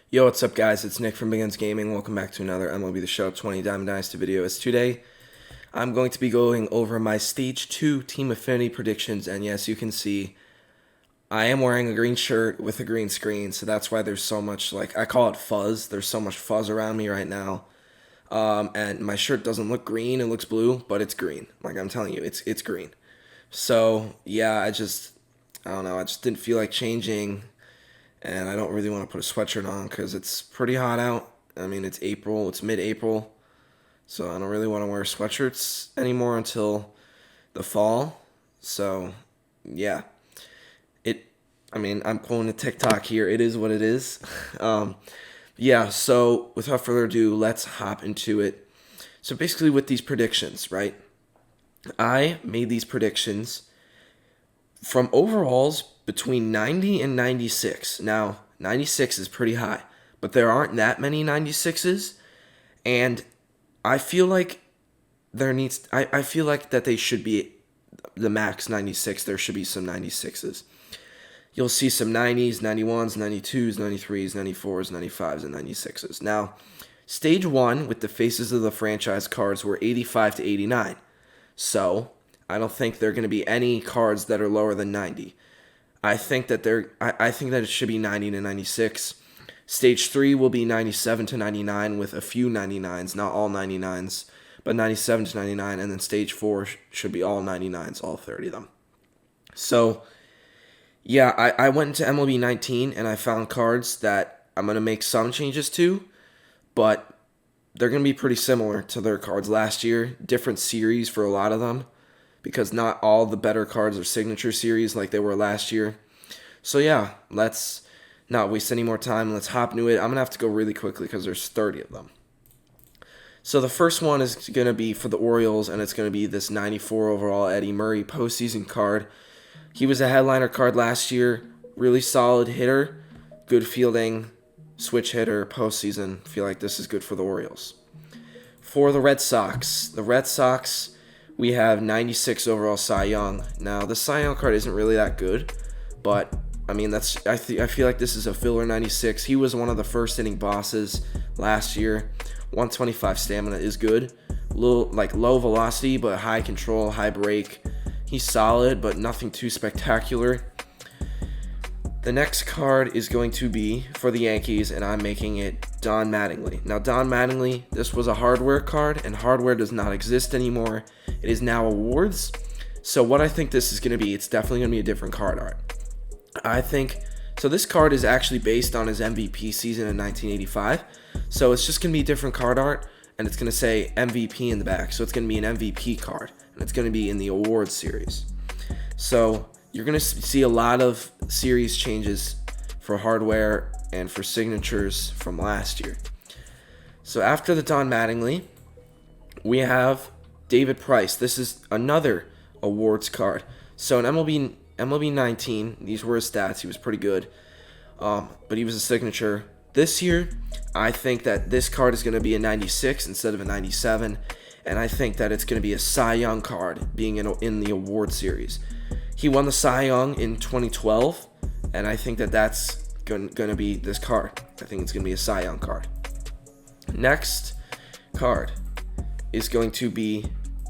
Yo, what's up, guys? It's Nick from Begins Gaming. Welcome back to another MLB The Show 20 Diamond Dynasty video. As today, I'm going to be going over my Stage 2 Team Affinity predictions. And yes, you can see I am wearing a green shirt with a green screen. So that's why there's so much, I call it fuzz. There's so much fuzz around me right now. And my shirt doesn't look green. It looks blue, but it's green. Like I'm telling you, it's green. So, yeah, I don't know. I just didn't feel like changing. And I don't really want to put a sweatshirt on because it's pretty hot out. I mean, it's April. It's mid-April. So I don't really want to wear sweatshirts anymore until the fall. So, yeah. I'm pulling a TikTok here. It is what it is. Yeah, so without further ado, let's hop into it. So basically with these predictions, right? I made these predictions from overalls between 90 and 96. Now, 96 is pretty high, but there aren't that many 96s, and I feel like I feel like that they should be the max 96. There should be some 96s. You'll see some 90s, 91s, 92s, 93s, 94s, 95s, and 96s. Now, stage 1 with the faces of the franchise cards were 85 to 89. So, I don't think there are going to be any cards that are lower than 90. I think that it should be 90 to 96. Stage 3 will be 97 to 99 with a few 99s, not all 99s, but 97 to 99, and then stage 4 should be all 99s, all 30 of them. So, yeah, I went into MLB 19 and I found cards that I'm going to make some changes to, but they're going to be pretty similar to their cards last year. Different series for a lot of them, because not all the better cards are signature series like they were last year. So yeah, let's not waste any more time. Let's hop into it. I'm going to have to go really quickly because there's 30 of them. So the first one is going to be for the Orioles, and it's going to be this 94 overall Eddie Murray postseason card. He was a headliner card last year. Really solid hitter, good fielding, switch hitter, postseason. Feel like this is good for the Orioles. For the Red Sox, we have 96 overall Cy Young. Now, the Cy Young card isn't really that good, but I mean, I feel like this is a filler 96. He was one of the first inning bosses last year. 125 stamina is good. Low velocity, but high control, high break. He's solid, but nothing too spectacular. The next card is going to be for the Yankees, and I'm making it Don Mattingly. Now, Don Mattingly, this was a hardware card, and hardware does not exist anymore. It is now awards. So what I think this is going to be, it's definitely going to be a different card art. So this card is actually based on his MVP season in 1985. So it's just going to be different card art, and it's going to say MVP in the back. So it's going to be an MVP card, and it's going to be in the awards series. So you're going to see a lot of series changes for hardware and for signatures from last year. So after the Don Mattingly, we have David Price. This is another awards card. So in MLB 19, these were his stats. He was pretty good, but he was a signature. This year, I think that this card is going to be a 96 instead of a 97, and I think that it's going to be a Cy Young card being in the award series. He won the Cy Young in 2012, and I think that that's going to be this card. I think it's going to be a Cy Young card. Next card is going to be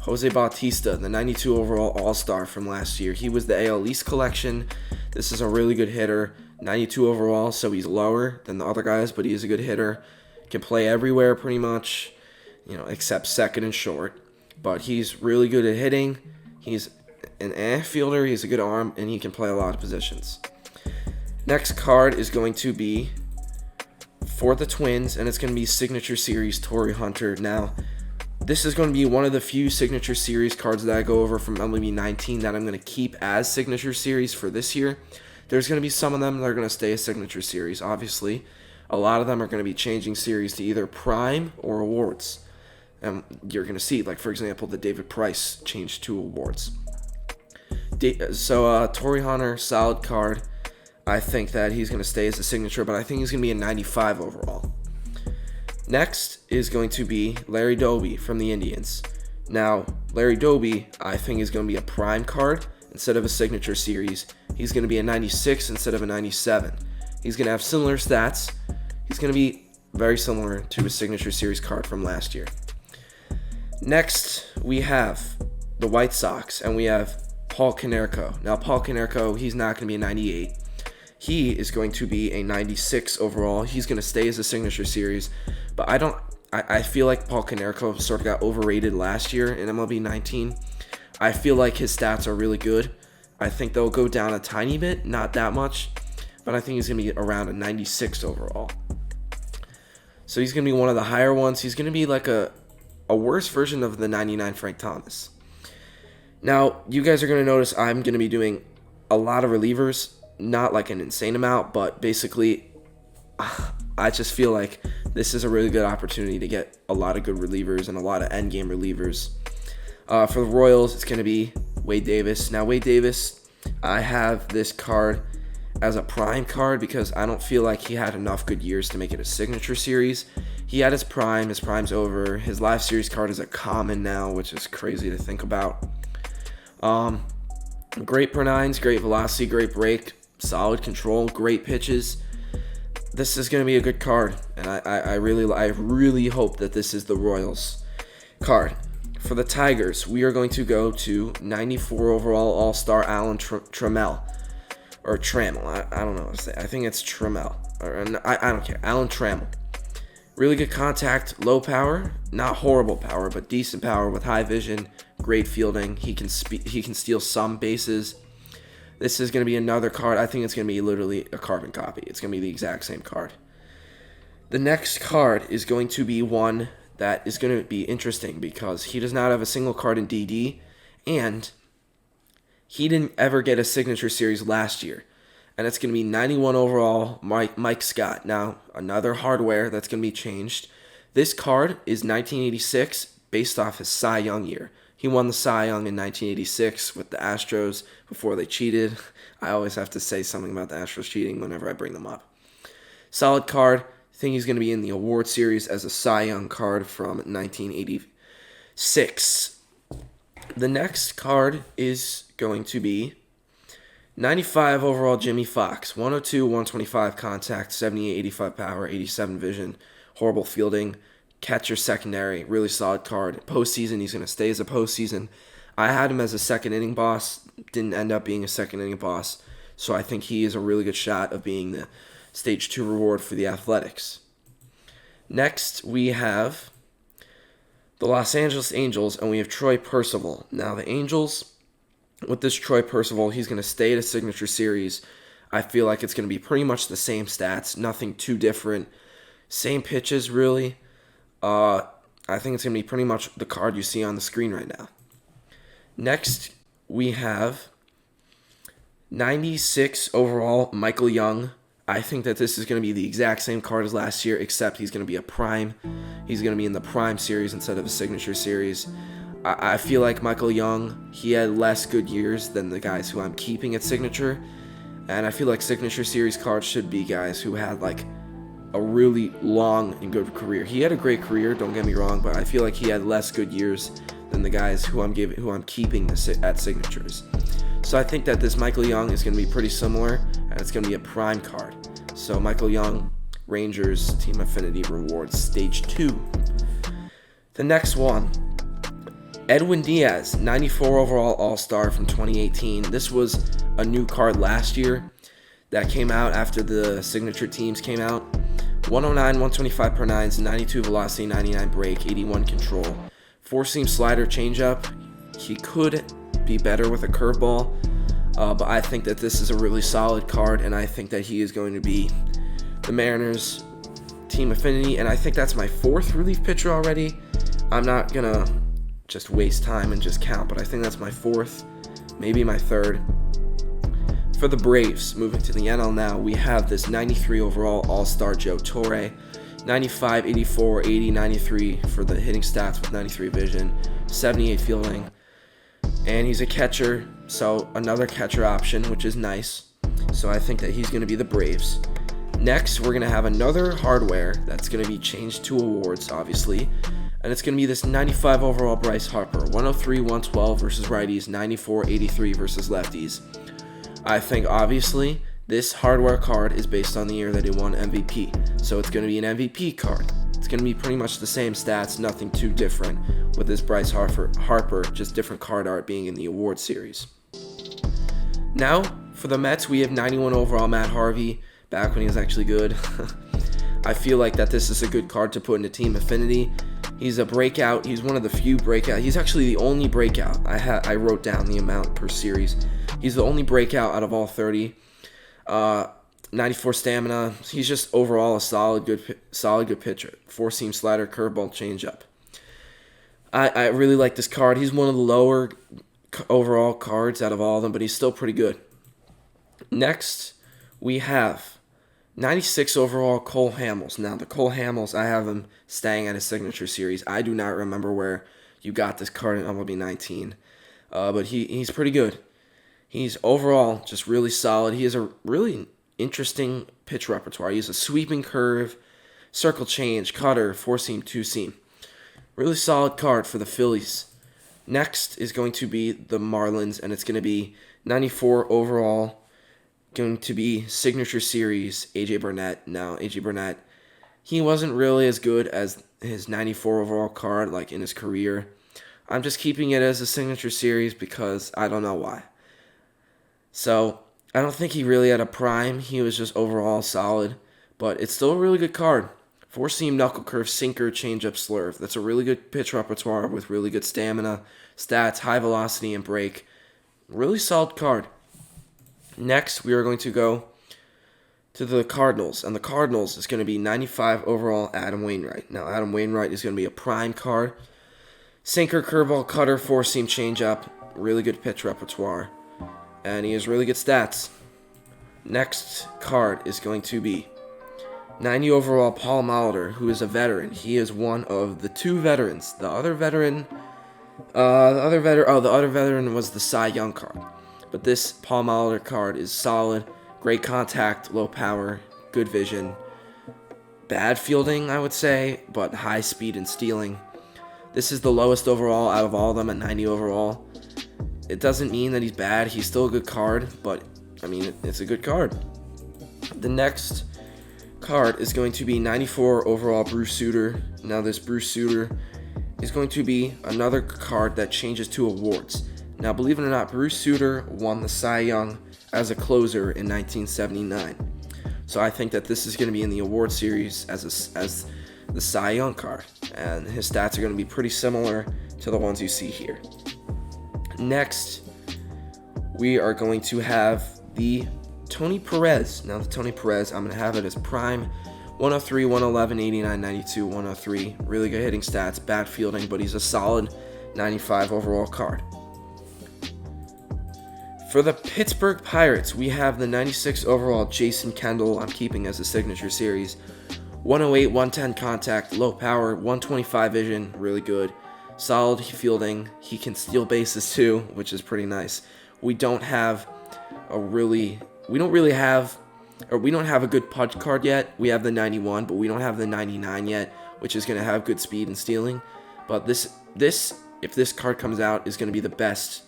Jose Bautista, the 92 overall All-Star from last year. He was the AL East collection. This is a really good hitter. 92 overall, so he's lower than the other guys, but he is a good hitter. Can play everywhere pretty much, except second and short. But he's really good at hitting. He's an fielder. He has a good arm, and he can play a lot of positions. Next card is going to be for the Twins, and it's going to be Signature Series Torrey Hunter. Now, this is going to be one of the few Signature Series cards that I go over from MLB 19 that I'm going to keep as Signature Series for this year. There's going to be some of them that are going to stay a Signature Series, obviously. A lot of them are going to be changing series to either Prime or Awards. And you're going to see, for example, the David Price changed to Awards. Torrey Hunter, solid card. I think that he's going to stay as a signature, but I think he's going to be a 95 overall. Next is going to be Larry Doby from the Indians. Now, Larry Doby, I think, is going to be a prime card instead of a signature series. He's going to be a 96 instead of a 97. He's going to have similar stats. He's going to be very similar to his signature series card from last year. Next, we have the White Sox, and we have Paul Konerko. Now, Paul Konerko, he's not going to be a 98. He is going to be a 96 overall. He's going to stay as a signature series, but I feel like Paul Konerko sort of got overrated last year in MLB 19. I feel like his stats are really good. I think they'll go down a tiny bit, not that much, but I think he's going to be around a 96 overall. So he's going to be one of the higher ones. He's going to be like a worse version of the 99 Frank Thomas. Now, you guys are going to notice I'm going to be doing a lot of relievers, not like an insane amount, but basically I just feel like this is a really good opportunity to get a lot of good relievers and a lot of endgame relievers. For the Royals, it's going to be Wade Davis. Now, Wade Davis, I have this card as a prime card because I don't feel like he had enough good years to make it a signature series. He had his prime. His prime's over. His live series card is a common now, which is crazy to think about. Great per nines, great velocity, great break, solid control, great pitches. This is going to be a good card, and I really hope that this is the Royals card. For the Tigers, we are going to go to 94 overall All-Star Alan Trammell. Or Trammell. I don't know what to say. I think it's Trammell. I don't care. Alan Trammell. Really good contact, low power, not horrible power, but decent power with high vision, great fielding. He can steal some bases. This is going to be another card. I think it's going to be literally a carbon copy. It's going to be the exact same card. The next card is going to be one that is going to be interesting because he does not have a single card in DD, and he didn't ever get a signature series last year. And it's going to be 91 overall, Mike Scott. Now, another hardware that's going to be changed. This card is 1986 based off his Cy Young year. He won the Cy Young in 1986 with the Astros before they cheated. I always have to say something about the Astros cheating whenever I bring them up. Solid card. I think he's going to be in the award series as a Cy Young card from 1986. The next card is going to be 95 overall Jimmy Fox, 102, 125 contact, 78, 85 power, 87 vision, horrible fielding, catcher secondary, really solid card. Postseason, he's going to stay as a postseason. I had him as a second inning boss, didn't end up being a second inning boss, so I think he is a really good shot of being the stage 2 reward for the Athletics. Next, we have the Los Angeles Angels, and we have Troy Percival. Now, the Angels, with this Troy Percival, he's going to stay at a signature series. I feel like it's going to be pretty much the same stats, nothing too different. Same pitches, really. I think it's going to be pretty much the card you see on the screen right now. Next, we have 96 overall Michael Young. I think that this is going to be the exact same card as last year, except he's going to be a prime. He's going to be in the prime series instead of a signature series. I feel like Michael Young, he had less good years than the guys who I'm keeping at signature. And I feel like signature series cards should be guys who had like a really long and good career. He had a great career, don't get me wrong, but I feel like he had less good years than the guys who I'm keeping at signatures. So I think that this Michael Young is going to be pretty similar, and it's going to be a prime card. So Michael Young, Rangers, Team Affinity Rewards, Stage 2. The next one, Edwin Diaz, 94 overall All-Star from 2018. This was a new card last year that came out after the signature teams came out. 109, 125 per nines, 92 velocity, 99 break, 81 control. 4-seam slider changeup. He could be better with a curveball, but I think that this is a really solid card, and I think that he is going to be the Mariners' Team Affinity, and I think that's my 4th relief pitcher already. I'm not going to just waste time and just count, but I think that's my 4th, maybe my 3rd. For the Braves, moving to the NL now, we have this 93 overall All-Star Joe Torre, 95, 84, 80, 93 for the hitting stats with 93 vision, 78 fielding, and he's a catcher, so another catcher option, which is nice. So I think that he's going to be the Braves. Next, we're going to have another hardware that's going to be changed to awards, obviously, and it's going to be this 95 overall Bryce Harper, 103, 112 versus righties, 94, 83 versus lefties. I think, obviously, This hardware card is based on the year that he won MVP. So it's going to be an MVP card. It's going to be pretty much the same stats, nothing too different with this Bryce Harper, just different card art being in the award series. Now, for the Mets, we have 91 overall Matt Harvey, back when he was actually good. I feel like that this is a good card to put into Team Affinity. He's a breakout. He's one of the few breakout. He's actually the only breakout. I wrote down the amount per series. He's the only breakout out of all 30. 94 stamina. He's just overall a solid good pitcher. Four-seam slider, curveball, changeup. I really like this card. He's one of the lower overall cards out of all of them, but he's still pretty good. Next, we have 96 overall Cole Hamels. Now, the Cole Hamels, I have him staying at his signature series. I do not remember where you got this card in MLB 19, but he's pretty good. He's overall just really solid. He has a really interesting pitch repertoire. He has a sweeping curve, circle change, cutter, four-seam, two-seam. Really solid card for the Phillies. Next is going to be the Marlins, and it's going to be 94 overall, going to be signature series, AJ Burnett. Now, AJ Burnett, he wasn't really as good as his 94 overall card like in his career. I'm just keeping it as a signature series because I don't know why. So, I don't think he really had a prime. He was just overall solid, but it's still a really good card. Four-seam, knuckle curve, sinker, changeup, slurve. That's a really good pitch repertoire with really good stamina, stats, high velocity, and break. Really solid card. Next, we are going to go to the Cardinals, and the Cardinals is going to be 95 overall Adam Wainwright. Now, Adam Wainwright is going to be a prime card. Sinker, curveball, cutter, four-seam, changeup. Really good pitch repertoire. And he has really good stats. Next card is going to be 90 overall Paul Molitor, who is a veteran. He is one of the two veterans. The other veteran was the Cy Young card. But this Paul Molitor card is solid, great contact, low power, good vision, bad fielding, I would say, but high speed and stealing. This is the lowest overall out of all of them at 90 overall. It doesn't mean that he's bad. He's still a good card, but, I mean, it's a good card. The next card is going to be 94 overall Bruce Sutter. Now, this Bruce Sutter is going to be another card that changes to awards. Now, believe it or not, Bruce Sutter won the Cy Young as a closer in 1979. So I think that this is going to be in the award series as the Cy Young card. And his stats are going to be pretty similar to the ones you see here. Next, we are going to have the Tony Perez. Now, the Tony Perez, I'm going to have it as prime 103, 111, 89, 92, 103. Really good hitting stats, bad fielding, but he's a solid 95 overall card. For the Pittsburgh Pirates, we have the 96 overall Jason Kendall. I'm keeping as a signature series. 108, 110 contact, low power, 125 vision, really good. Solid fielding. He can steal bases too, which is pretty nice. We don't have a good punch card yet. We have the 91, but we don't have the 99 yet, which is going to have good speed and stealing. But this if this card comes out, is going to be the best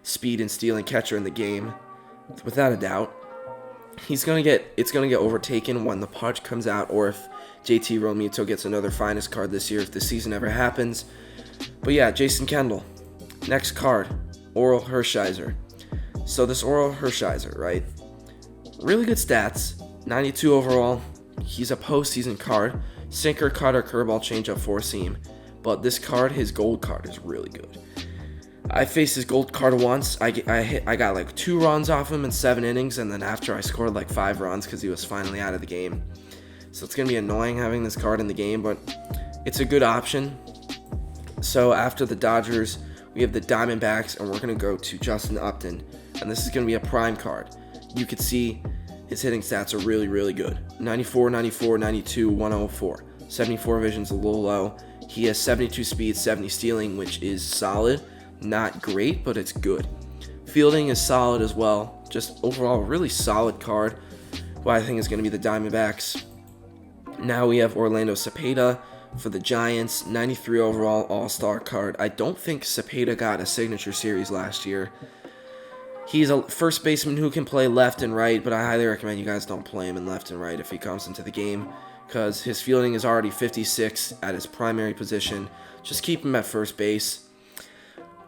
speed and stealing catcher in the game, without a doubt. It's going to get overtaken when the punch comes out, or if JT Realmuto gets another finest card this year, if the season ever happens. But yeah, Jason Kendall. Next card, Oral Hershiser. So this Oral Hershiser, right? Really good stats. 92 overall. He's a postseason card. Sinker, cutter, curveball, changeup, four-seam. But this card, his gold card, is really good. I faced his gold card once. I got like 2 runs off him in 7 innings, and then after I scored like 5 runs because he was finally out of the game. So it's going to be annoying having this card in the game, but it's a good option. So after the Dodgers, we have the Diamondbacks, and we're going to go to Justin Upton. And this is going to be a prime card. You could see his hitting stats are really, really good. 94, 94, 92, 104. 74 vision's a little low. He has 72 speed, 70 stealing, which is solid. Not great, but it's good. Fielding is solid as well. Just overall, really solid card, who I think is going to be the Diamondbacks. Now we have Orlando Cepeda for the Giants, 93 overall All-Star card. I don't think Cepeda got a signature series last year. He's a first baseman who can play left and right, but I highly recommend you guys don't play him in left and right if he comes into the game, because his fielding is already 56 at his primary position. Just keep him at first base.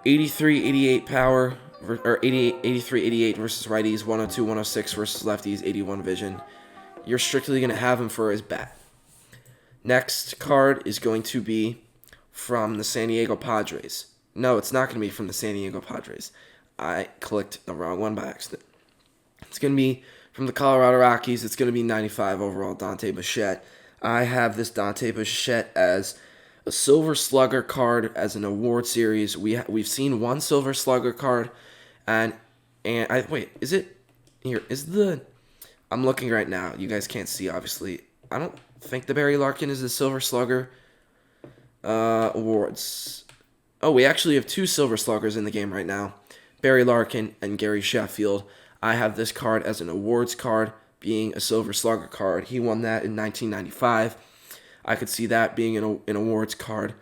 83-88 power, or 83-88 versus righties, 102-106 versus lefties, 81 vision. You're strictly going to have him for his bat. Next card is going to be from the San Diego Padres. No, it's not going to be from the San Diego Padres. I clicked the wrong one by accident. It's going to be from the Colorado Rockies. It's going to be 95 overall, Dante Bichette. I have this Dante Bichette as a Silver Slugger card as an award series. We've seen one Silver Slugger card, and wait, is it here? I'm looking right now. You guys can't see, obviously. I don't think the Barry Larkin is the Silver Slugger awards. Oh, we actually have two Silver Sluggers in the game right now. Barry Larkin and Gary Sheffield. I have this card as an awards card, being a Silver Slugger card. He won that in 1995. I could see that being an awards card.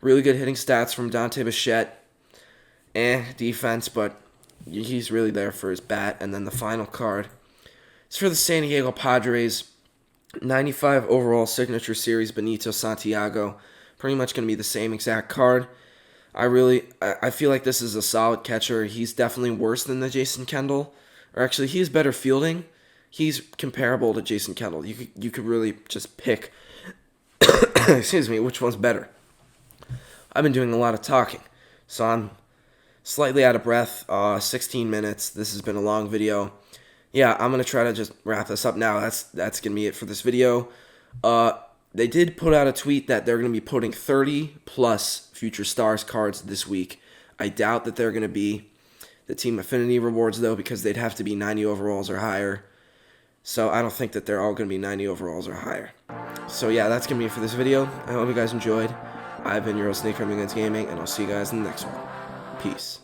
Really good hitting stats from Dante Bichette. Defense, but he's really there for his bat. And then the final card is for the San Diego Padres. 95 overall signature series, Benito Santiago. Pretty much going to be the same exact card. I feel like this is a solid catcher. He's definitely worse than the Jason Kendall. Or actually, he's better fielding. He's comparable to Jason Kendall. You could really just pick, excuse me, which one's better. I've been doing a lot of talking, so I'm slightly out of breath. 16 minutes. This has been a long video. Yeah, I'm going to try to just wrap this up now. That's going to be it for this video. They did put out a tweet that they're going to be putting 30-plus Future Stars cards this week. I doubt that they're going to be the Team Affinity rewards, though, because they'd have to be 90 overalls or higher. So I don't think that they're all going to be 90 overalls or higher. So yeah, that's going to be it for this video. I hope you guys enjoyed. I've been your host, Snake from Against Gaming, and I'll see you guys in the next one. Peace.